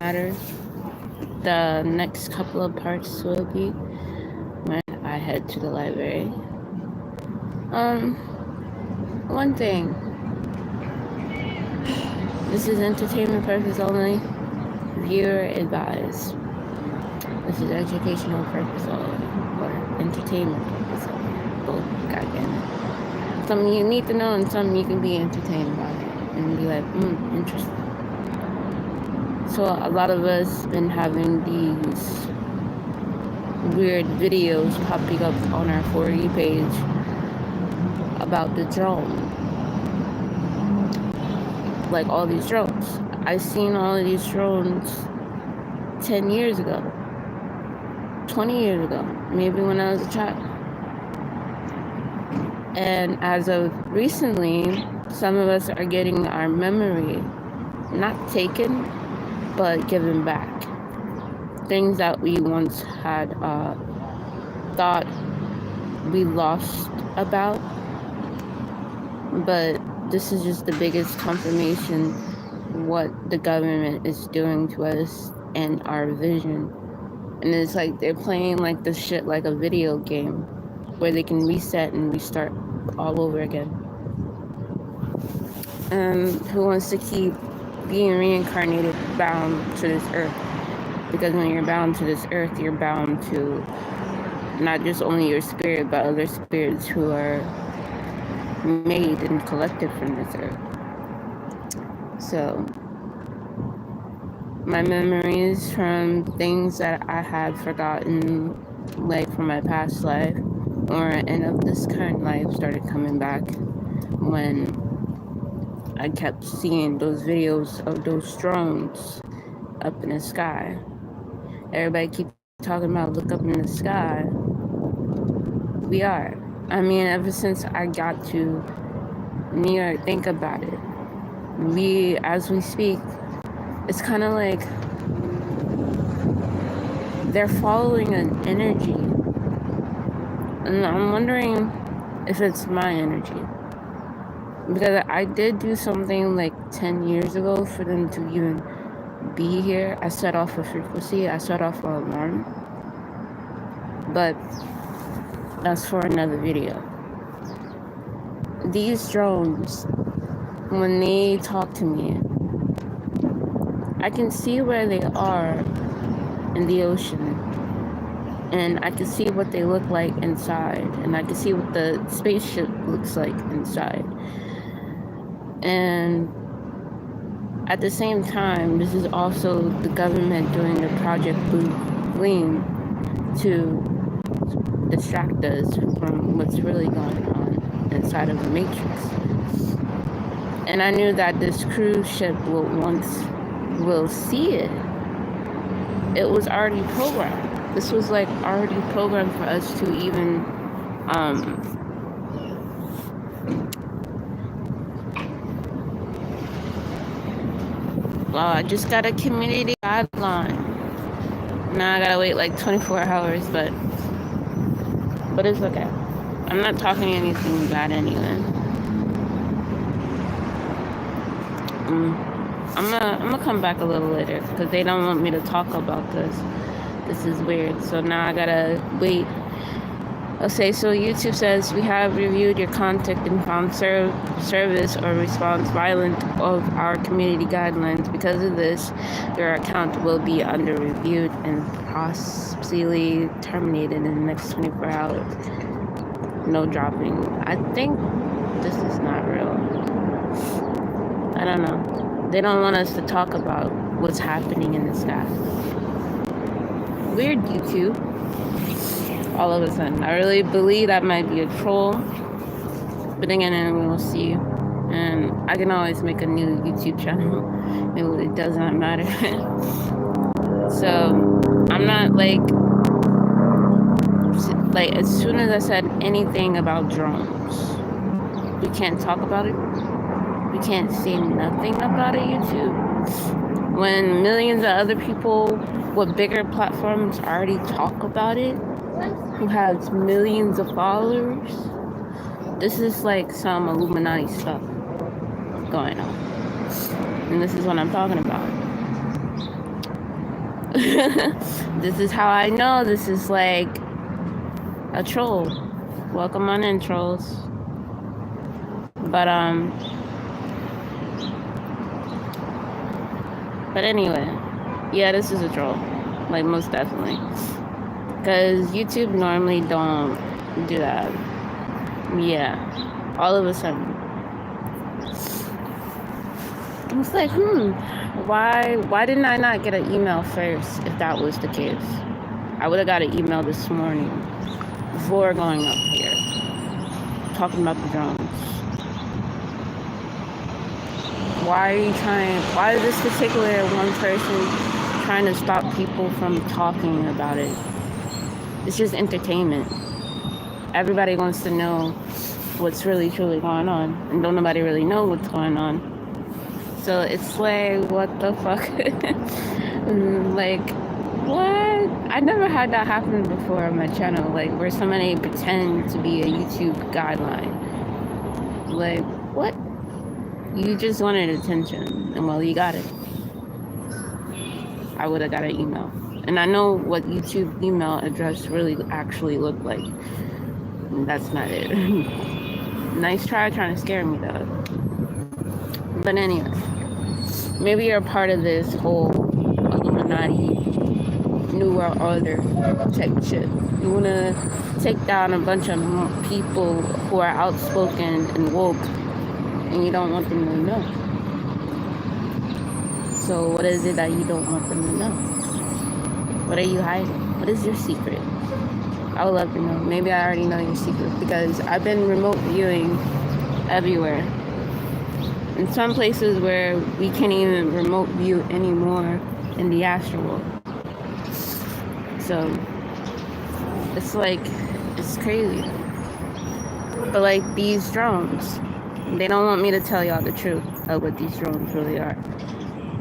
matter. The next couple of parts will be when I head to the library. One thing. This is entertainment purpose only. Viewer advised. This is educational purpose only, or entertainment purpose only. Both, goddamn it. Something you need to know and something you can be entertained by and be like, interesting. So a lot of us been having these weird videos popping up on our For You page about the drone. Like all these drones. I've seen all of these drones 10 years ago, 20 years ago, maybe when I was a child. And as of recently, some of us are getting our memory not taken, but given back. Things that we once had thought we lost about. But this is just the biggest confirmation what the government is doing to us and our vision. And it's like they're playing like this shit like a video game where they can reset and restart all over again. And who wants to keep being reincarnated bound to this earth? Because when you're bound to this earth, you're bound to not just only your spirit, but other spirits who are made and collected from this earth. So my memories from things that I had forgotten, like from my past life or end of this current life, started coming back when I kept seeing those videos of those drones up in the sky. Everybody keeps talking about look up in the sky. We are. I mean, ever since I got to New York, think about it. As we speak, it's kind of like they're following an energy. And I'm wondering if it's my energy. Because I did do something like 10 years ago for them to even be here. I set off a frequency, I set off an alarm. But that's for another video. These drones, when they talk to me, I can see where they are in the ocean. And I can see what they look like inside. And I can see what the spaceship looks like inside. And at the same time, this is also the government doing the Project Blue Gleam to distract us from what's really going on inside of the Matrix. And I knew that this cruise ship will see it. It was already programmed. This was like already programmed for us to even I just got a community guideline. Now I gotta wait like 24 hours, but it's okay. I'm not talking anything bad anyway. I'm gonna come back a little later because they don't want me to talk about this. This is weird. So now I gotta wait. Okay, so YouTube says we have reviewed your contact and found service or response violent of our community guidelines. Because of this, your account will be under reviewed and possibly terminated in the next 24 hours. No dropping. I think this is not real. I don't know. They don't want us to talk about what's happening in the sky. Weird, YouTube. All of a sudden. I really believe that might be a troll. But again, we'll see. And I can always make a new YouTube channel. It does not matter. So, I'm not like, as soon as I said anything about drones, we can't talk about it. We can't say nothing about it, YouTube. When millions of other people with bigger platforms already talk about it, who has millions of followers. This is like some Illuminati stuff going on. And this is what I'm talking about. This is how I know this is like a troll. Welcome on in, trolls. But anyway, yeah, this is a troll, like most definitely, because YouTube normally don't do that. Yeah, all of a sudden, it's like, why didn't I not get an email first? If that was the case, I would have got an email this morning before going up here, talking about the drones. Why is this particular one person trying to stop people from talking about it? It's just entertainment. Everybody wants to know what's really truly going on, and don't nobody really know what's going on. So it's like, what the fuck? Like, what? I never had that happen before on my channel, like where somebody pretend to be a YouTube guideline. Like, what? You just wanted attention, and well, you got it. I would have got an email. And I know what YouTube email address really actually looked like. And that's not it. Nice try trying to scare me, though. But anyway, maybe you're a part of this whole Illuminati, New World Order type shit. You want to take down a bunch of people who are outspoken and woke, and you don't want them to know. So what is it that you don't want them to know? What are you hiding? What is your secret? I would love to know. Maybe I already know your secret, because I've been remote viewing everywhere. In some places where we can't even remote view anymore in the astral world. So it's like, it's crazy. But like these drones, they don't want me to tell y'all the truth of what these drones really are.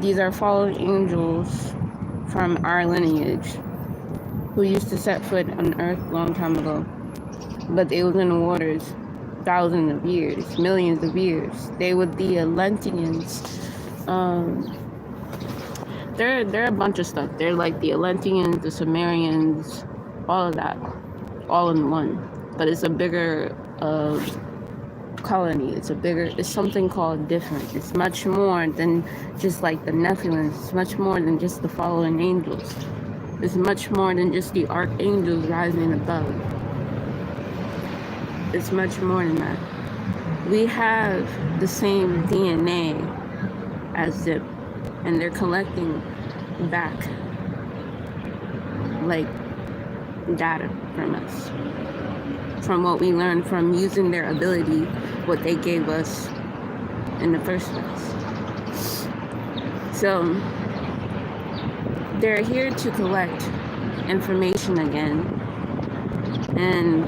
These are fallen angels from our lineage who used to set foot on Earth a long time ago. But they was in the waters thousands of years, millions of years. They were the Atlanteans. They're a bunch of stuff. They're like the Atlanteans, the Sumerians, all of that, all in one. But it's a bigger colony. It's something called different. It's much more than just like the Nephilims. It's much more than just the fallen angels. It's much more than just the archangels rising above. It's much more than that. We have the same DNA as them, and they're collecting back like data from us, from what we learned from using their ability, what they gave us in the first place. So they're here to collect information again, and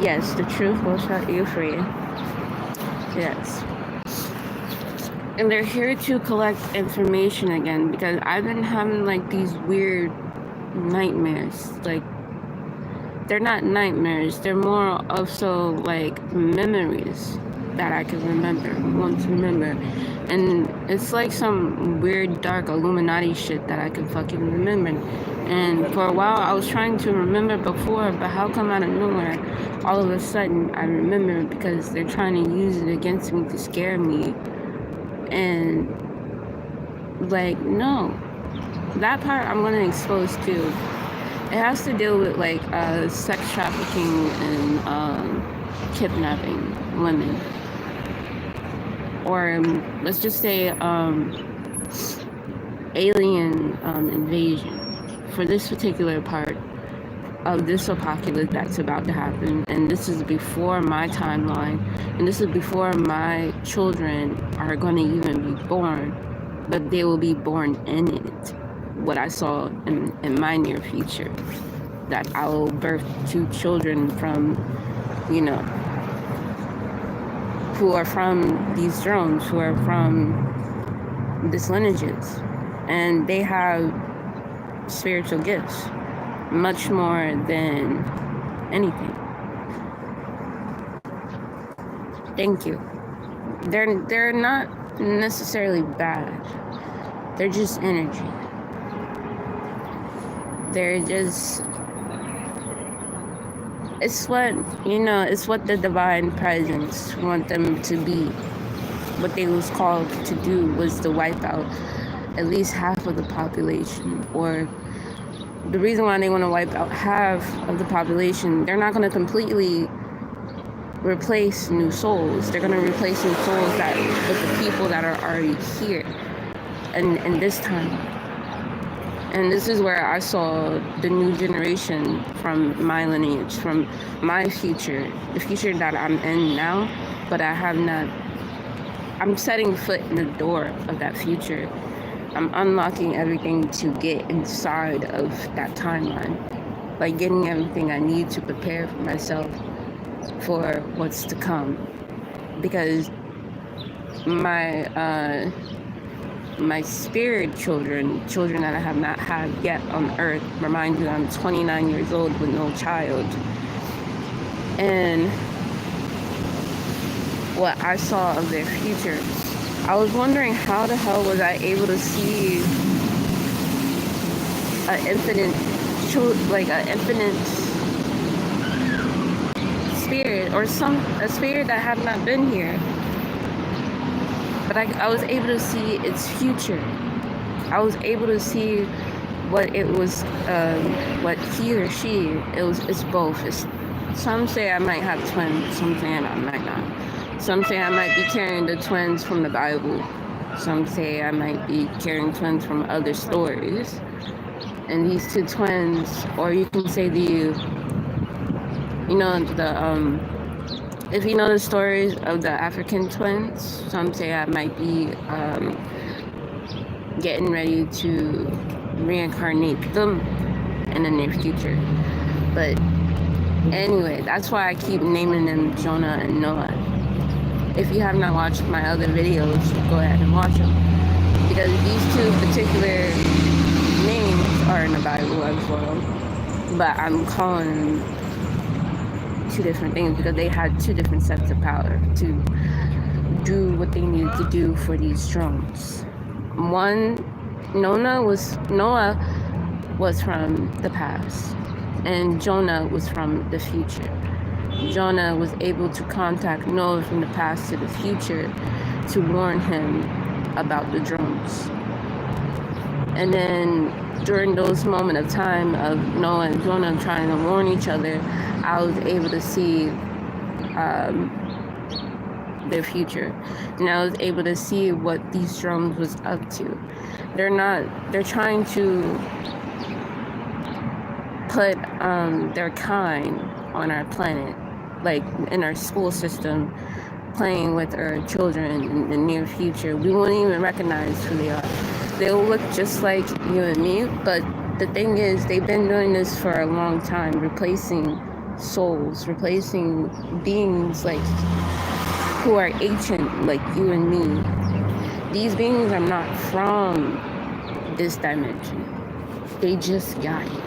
yes, the truth will set you free. Yes. And they're here to collect information again, because I've been having like these weird nightmares. Like, they're not nightmares, they're more also like memories that I can want to remember. And it's like some weird dark Illuminati shit that I can fucking remember. And for a while I was trying to remember before, but how come out of nowhere all of a sudden I remember? Because they're trying to use it against me to scare me. And like, no, that part I'm gonna expose too. It has to deal with like sex trafficking and kidnapping women, or let's just say alien invasion. For this particular part of this apocalypse that's about to happen, and this is before my timeline, and this is before my children are going to even be born, but they will be born in it. What I saw in my near future, that I will birth 2 children from, you know, who are from these drones, who are from this lineages, and they have spiritual gifts, much more than anything. Thank you. They're not necessarily bad. They're just energy. They're just, it's what, it's what the divine presence want them to be. What they was called to do was to wipe out at least half of the population. Or the reason why they want to wipe out half of the population, they're not going to completely replace new souls. They're going to replace new souls with the people that are already here. And this time. And this is where I saw the new generation from my lineage, from my future, the future that I'm in now, but I have not, I'm setting foot in the door of that future. I'm unlocking everything to get inside of that timeline, like getting everything I need to prepare for myself for what's to come. Because my spirit children that I have not had yet on earth, remind you I'm 29 years old with no child. And what I saw of their future, I was wondering how the hell was I able to see an infinite spirit, or a spirit that have not been here. But I was able to see its future. I was able to see what it was, what he or she, it's both. Some say I might have twins, some say I might not. Some say I might be carrying the twins from the Bible. Some say I might be carrying twins from other stories. And these two twins, or you can say if you know the stories of the African twins, some say I might be getting ready to reincarnate them in the near future. But anyway, that's why I keep naming them Jonah and Noah. If you have not watched my other videos, go ahead and watch them. Because these two particular names are in the Bible as well. But I'm calling them two different things because they had two different sets of power to do what they needed to do for these drones. Noah was from the past, and Jonah was from the future. Jonah was able to contact Noah from the past to the future to warn him about the drones. And then during those moments of time of Noah and Jonah trying to warn each other, I was able to see their future. And I was able to see what these drones was up to. They're trying to put their kind on our planet, like in our school system, playing with our children in the near future. We won't even recognize who they are. They'll look just like you and me, but the thing is, they've been doing this for a long time, replacing souls, replacing beings like who are ancient, like you and me. These beings are not from this dimension. They just got here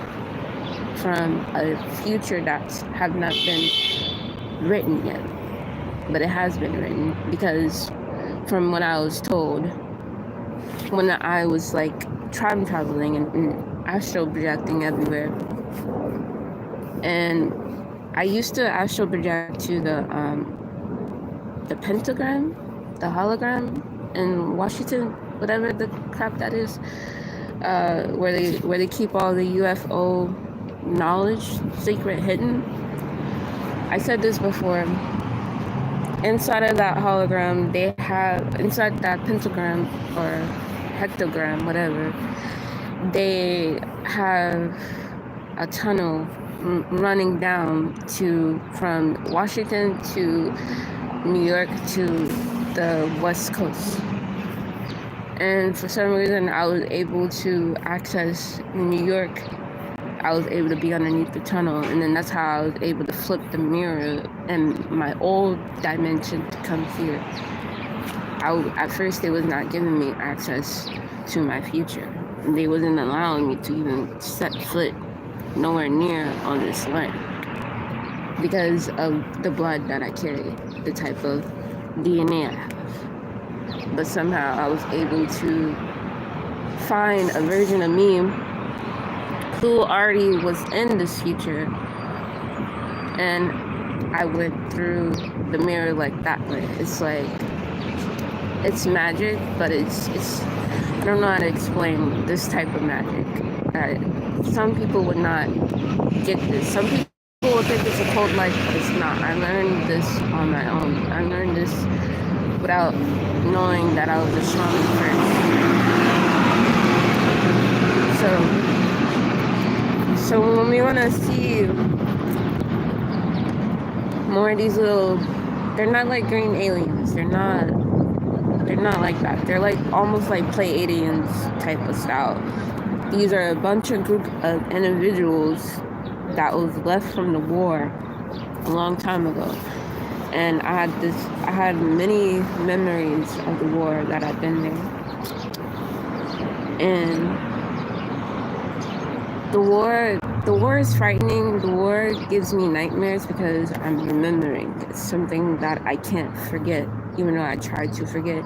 from a future that have not been written yet, but it has been written, because from what I was told, when I was like time traveling and astral projecting everywhere, and I used to astral project to the pentagram, the hologram in Washington, whatever the crap that is, where they keep all the UFO knowledge secret hidden. I said this before. Inside of that hologram, they have, inside that pentagram or hectogram, whatever, they have a tunnel running down from Washington to New York to the West Coast. And for some reason, I was able to access New York. I was able to be underneath the tunnel, and then that's how I was able to flip the mirror in my old dimension to come here. At first, they was not giving me access to my future. They wasn't allowing me to even set foot nowhere near on this land because of the blood that I carry, the type of DNA I have. But somehow I was able to find a version of me who already was in this future, and I went through the mirror like that way. It's like, it's magic, but it's I don't know how to explain this type of magic. Some people would not get this. Some people will think it's a cold life, but it's not. I learned this on my own. I learned this without knowing that I was a shaman first. So when we want to see more of these little, they're not like green aliens. They're not like that. They're like almost like Pleiadians type of style. These are a bunch of group of individuals that was left from the war a long time ago. And I had many memories of the war that I've been there. And the war is frightening. The war gives me nightmares because I'm remembering. It's something that I can't forget, even though I try to forget.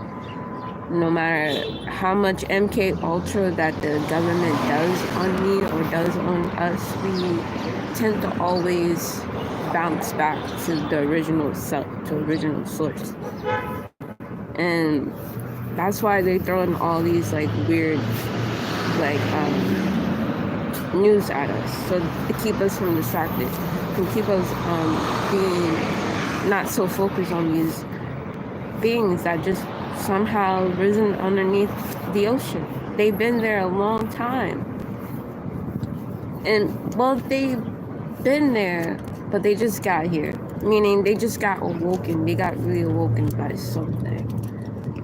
No matter how much MK Ultra that the government does on me or does on us, we tend to always bounce back to the original self, to original source. And that's why they throw in all these like weird like news at us, so to keep us from distracted, to keep us being not so focused on these beings that just somehow risen underneath the ocean. They've been there a long time. And well, they've been there, but they just got here. Meaning they just got awoken. They got reawoken by something.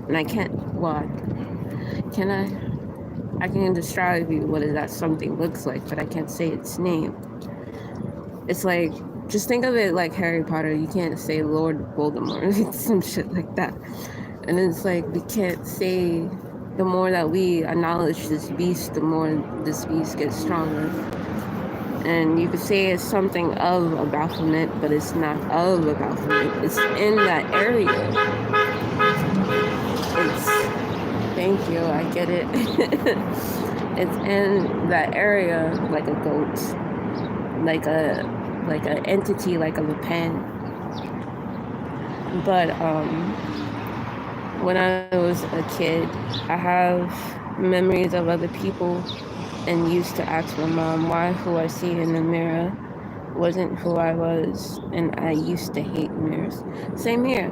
And I can't, what? Can I can describe you what that something looks like, but I can't say its name. It's like, just think of it like Harry Potter. You can't say Lord Voldemort, some shit like that. And it's like, we can't say, the more that we acknowledge this beast, the more this beast gets stronger. And you could say it's something of a Baphomet, but it's not of a Baphomet. It's in that area. Thank you, I get it. It's in that area like a goat, like an entity, like a Lepan. But when I was a kid, I have memories of other people and used to ask my mom why who I see in the mirror wasn't who I was, and I used to hate mirrors. Same here.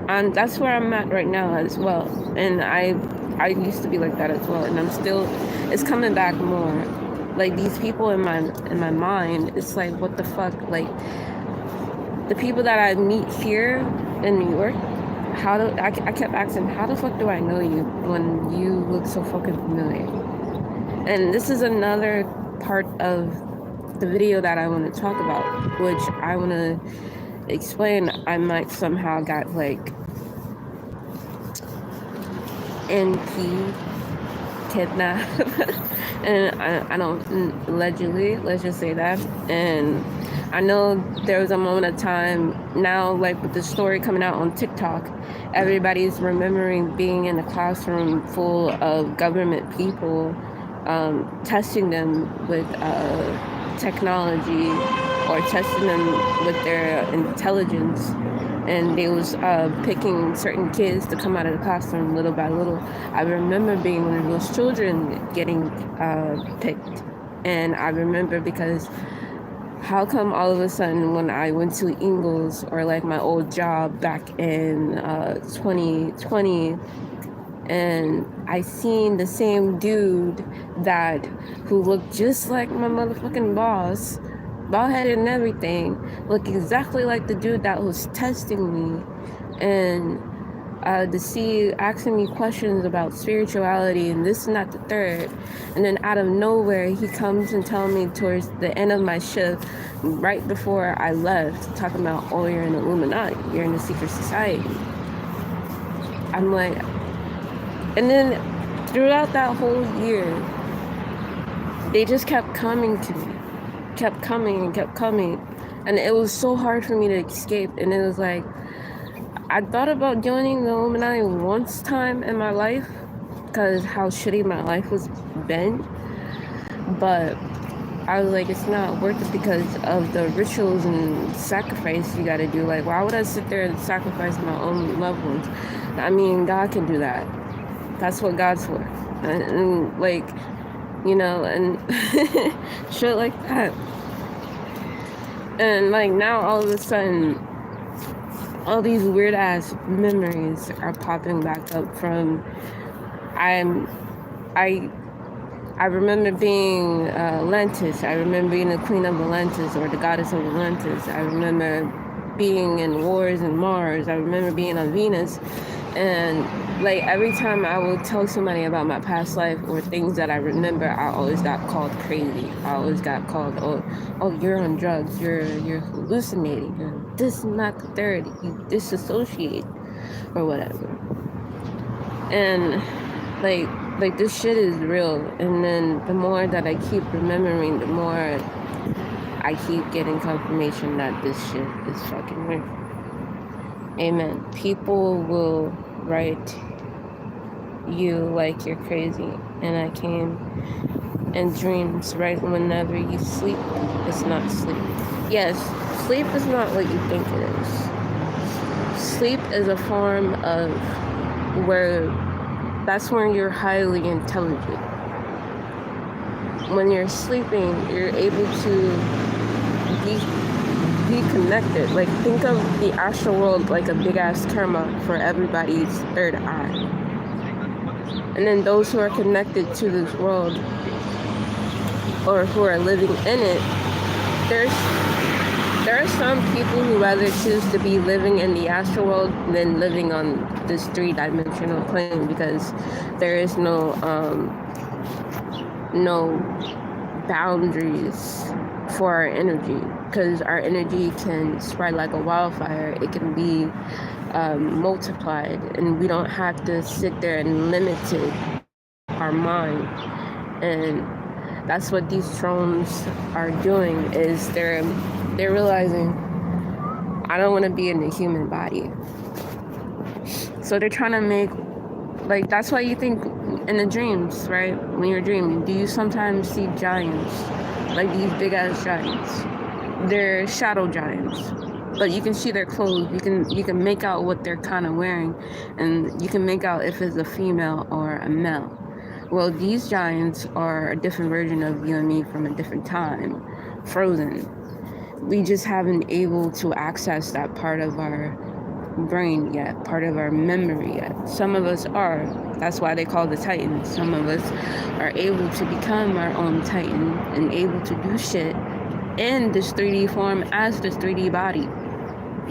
And that's where I'm at right now as well. And I used to be like that as well, and I'm still, it's coming back more. Like these people in my mind, it's like, what the fuck? Like the people that I meet here in New York, I kept asking, how the fuck do I know you when you look so fucking familiar? And this is another part of the video that I want to talk about, which I want to explain. I might somehow got like NP kidnapped and I don't, allegedly, let's just say that. And I know there was a moment of time now, like with the story coming out on TikTok, everybody's remembering being in a classroom full of government people, testing them with technology or testing them with their intelligence. And they was picking certain kids to come out of the classroom little by little. I remember being one of those children getting picked. And I remember because how come all of a sudden when I went to Ingles or like my old job back in 2020, and I seen the same dude who looked just like my motherfucking boss, bald-headed and everything, look exactly like the dude that was testing me, and to see asking me questions about spirituality and this and that, the third, and then out of nowhere he comes and tells me towards the end of my shift, right before I left, talking about, oh, you're in the Illuminati, you're in the secret society. I'm like, and then throughout that whole year, they just kept coming to me. Kept coming, and it was so hard for me to escape. And it was like, I thought about joining the Illuminati once time in my life, because how shitty my life was been. But I was like, it's not worth it because of the rituals and sacrifice you gotta do. Like, why would I sit there and sacrifice my own loved ones? I mean, God can do that. That's what God's for. And like, you know, and shit like that. And like now all of a sudden, all these weird ass memories are popping back up from I remember being Atlantis. I remember being the queen of Atlantis or the goddess of Atlantis. I remember being in wars in Mars. I remember being on Venus. And like every time I would tell somebody about my past life or things that I remember, I always got called crazy. I always got called, oh, you're on drugs. You're hallucinating. You're this and not the third. You disassociate or whatever. And like this shit is real. And then the more that I keep remembering, the more I keep getting confirmation that this shit is fucking real. Amen. People will write you like you're crazy. And I came in dreams, right? Whenever you sleep, it's not sleep. Yes, sleep is not what you think it is. Sleep is a form of that's when you're highly intelligent. When you're sleeping, you're able to be connected. Like, think of the astral world like a big ass camera for everybody's third eye. And then those who are connected to this world or who are living in it, there are some people who rather choose to be living in the astral world than living on this three-dimensional plane, because there is no boundaries for our energy, because our energy can spread like a wildfire. It can be multiplied, and we don't have to sit there and limit our mind. And that's what these drones are doing, is they're realizing, I don't want to be in the human body. So they're trying to make, like, that's why you think in the dreams, right? When you're dreaming, do you sometimes see giants? Like these big ass giants. They're shadow giants. But you can see their clothes. You can make out what they're kind of wearing. And you can make out if it's a female or a male. Well, these giants are a different version of you and me from a different time. Frozen. We just haven't able to access that part of our brain yet, part of our memory yet. Some of us are. That's why they call the Titans. Some of us are able to become our own Titan and able to do shit in this 3D form as this 3D body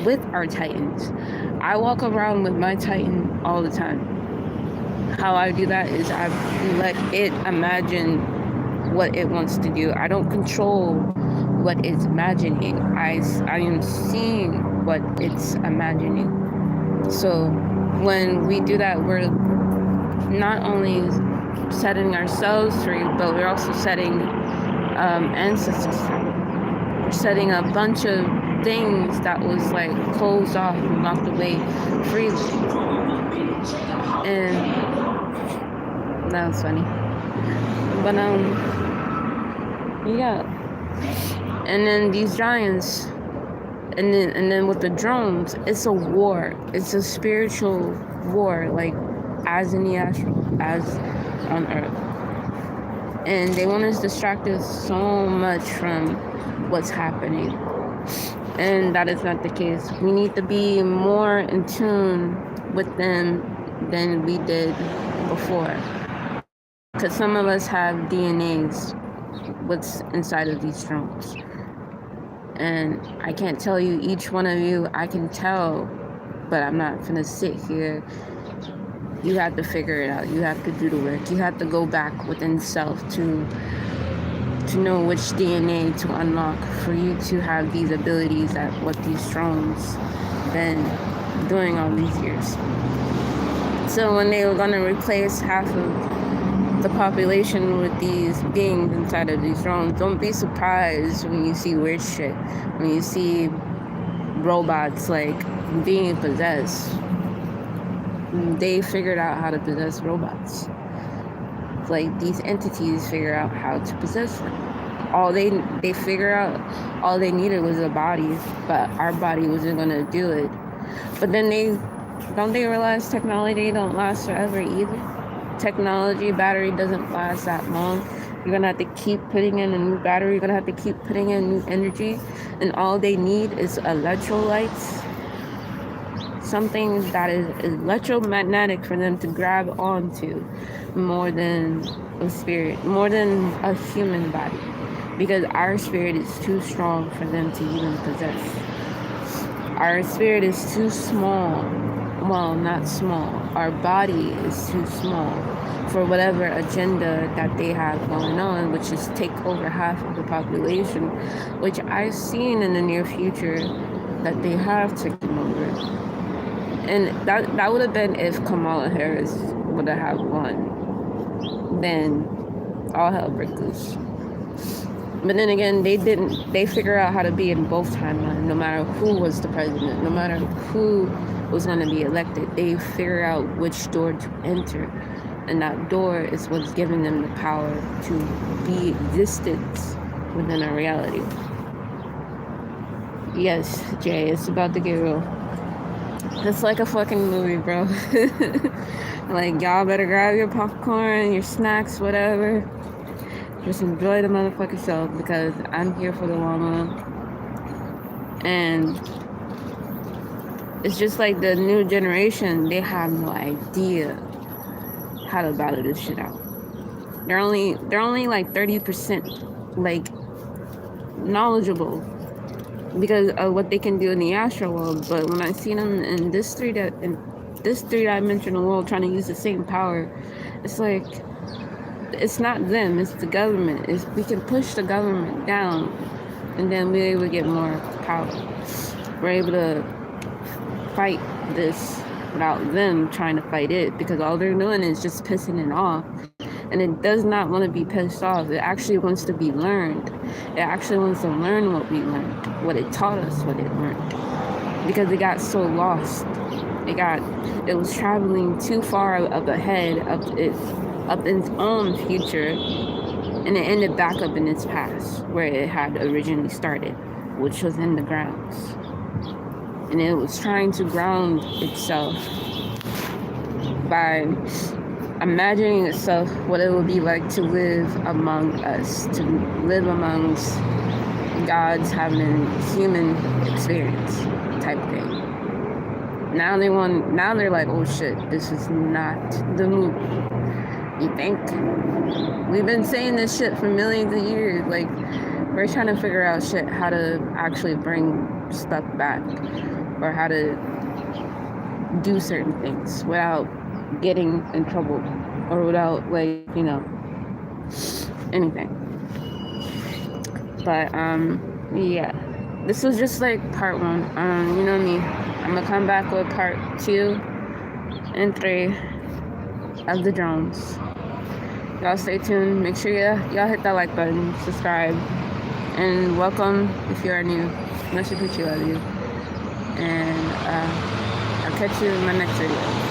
with our Titans. I walk around with my Titan all the time. How I do that is I let it imagine what it wants to do. I don't control what it's imagining. I am seeing what it's imagining. So when we do that, we're not only setting ourselves free, but we're also setting ancestors free. We're setting a bunch of things that was like closed off and locked away freely. And that was funny. But yeah. And then these giants, and then with the drones, it's a war. It's a spiritual war, like as in the astral, as on Earth. And they want to distract us so much from what's happening. And that is not the case. We need to be more in tune with them than we did before. Because some of us have DNAs, what's inside of these drones. And I can't tell you, each one of you, I can tell, but I'm not gonna sit here. You have to figure it out. You have to do the work. You have to go back within self to know which DNA to unlock for you to have these abilities that what these drones been doing all these years. So when they were gonna replace half of the population with these beings inside of these drones, don't be surprised when you see weird shit. When you see robots like being possessed. They figured out how to possess robots. like these entities figure out how to possess them. They figure out all they needed was a body, but our body wasn't gonna do it. But then they realize technology don't last forever either. Technology battery doesn't last that long. You're gonna have to keep putting in a new battery. You're gonna have to keep putting in new energy, and all they need is electrolytes, something that is electromagnetic for them to grab onto, more than a spirit, more than a human body, because our spirit is too strong for them to even possess. Our spirit is too small. Well, not small. Our body is too small for whatever agenda that they have going on, which is take over half of the population, which I've seen in the near future that they have taken over. And that would have been if Kamala Harris would have won. Then all hell breaks loose. But then again, they didn't. They figure out how to be in both timelines, no matter who was the president, no matter who was going to be elected. They figure out which door to enter. And that door is what's giving them the power to be existed within our reality. Yes, Jay, it's about to get real. It's like a fucking movie, bro. Like, y'all better grab your popcorn, your snacks, whatever. Just enjoy the motherfucking show, because I'm here for the long run. And it's just like the new generation, they have no idea how to battle this shit out. They're only like 30% like knowledgeable because of what they can do in the astral world. But when I see them in this three-dimensional world trying to use the same power, it's like, it's not them, it's the government. We can push the government down, and then we're able to get more power. We're able to fight this without them trying to fight it, because all they're doing is just pissing it off. And it does not want to be pissed off. It actually wants to be learned. It actually wants to learn what we learned, what it taught us, what it learned. Because it got so lost. It was traveling too far up ahead of its own future, and it ended back up in its past, where it had originally started, which was in the grounds. And it was trying to ground itself by imagining itself what it would be like to live among us, to live amongst gods having a human experience type thing. Now they're like, oh shit, this is not the move. You think? We've been saying this shit for millions of years. Like, we're trying to figure out shit, how to actually bring stuff back, or how to do certain things without getting in trouble, or without, like, you know, anything. But yeah, this was just like part 1. You know me, I'm gonna come back with part 2 and 3 of the drones. Y'all stay tuned. Make sure y'all hit that like button, subscribe, and welcome if you are new. Much appreciated, love you. And I'll catch you in my next video.